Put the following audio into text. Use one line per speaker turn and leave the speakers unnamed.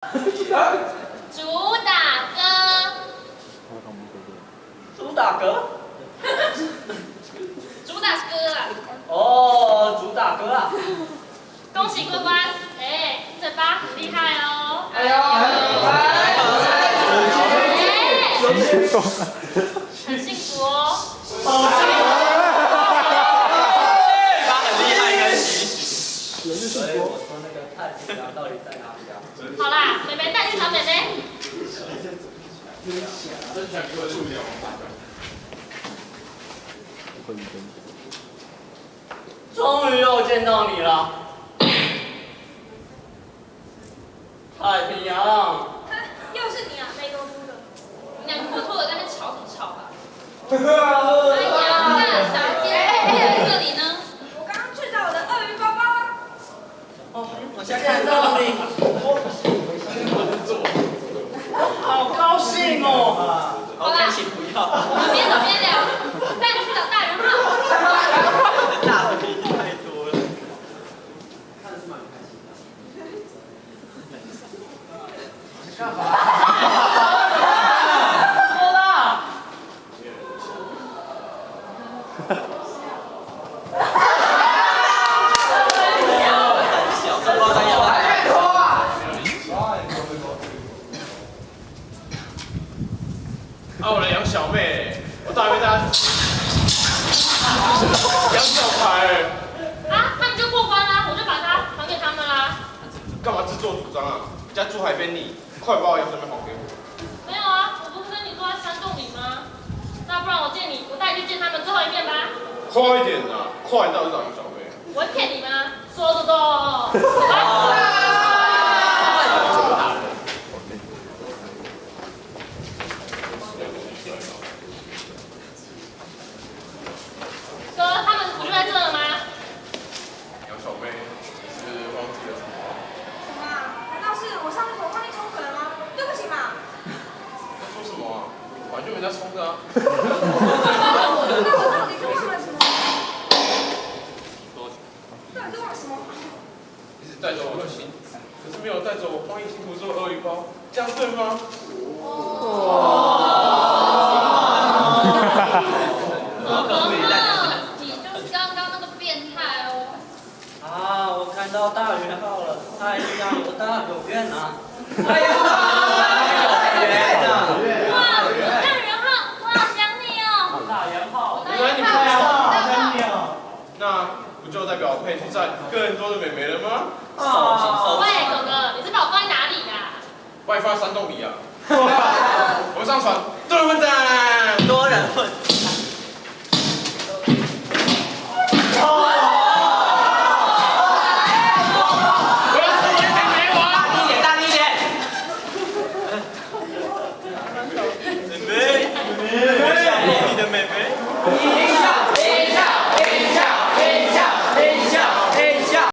主打歌，
主打歌？
主打歌啊！
哦，主打歌啊！
恭喜过关，哎，你嘴巴很厉害哦。
哎呦，
很幸福哦。
他很厉害，应该是。所以我说那个太平洋到底在哪里啊？
好啦，妹妹带去找妹妹。
终于又见到你了，太平洋。
又是你啊，没多夫的。你两个糊涂的在那边吵什么吵啊？
哎
哎呀，大小姐，这里呢？
我刚刚去找我的鳄鱼包包啊。
哦，我现在看到你，好高兴哦！好开心，不要。
边走边聊，带你去找大人号。
大比例太多了。看是蛮开心的。干嘛？多大？小这包山药太多啊！
啊，我来养小妹，我大约大家养小孩，
啊，他们就过关啦，我就把它还给他们啦。
干嘛自作主张啊？人家住海边里，快把我养小妹还给我。
没有啊，我不是跟你住在山洞里吗？那不然我见你，我带你去见他们最后一面吧。
快一点呐、快到就找养小妹。
我会骗你吗？说的都。哥，他们不就在这了吗？
养小妹，是忘记了什么？
什么啊？难道是我上厕所忘记冲水了吗？对不起嘛。
在说什么啊？本来就没在冲的啊。
那我到底是忘了什么？到底是忘了什么？
一直带着我的心，可是没有带着我荒野辛苦做鳄鱼包，这样对吗？
你就是刚刚那个变态哦。
啊，我看到大圆号了，太平洋有大有圆啊！哎呀，大圆啊！
哇，大人号，我好想你哦。
大圆号，
原来你们大
好想你哦！
那不就代表我可以去载更多的美眉了吗？
喂，哥哥，你是把我放在哪里啦？
把你放在山洞里啊！我们上船，多人混战，
多人混。
我要成为美眉王！
大力一点！妹妹，你的妹妹。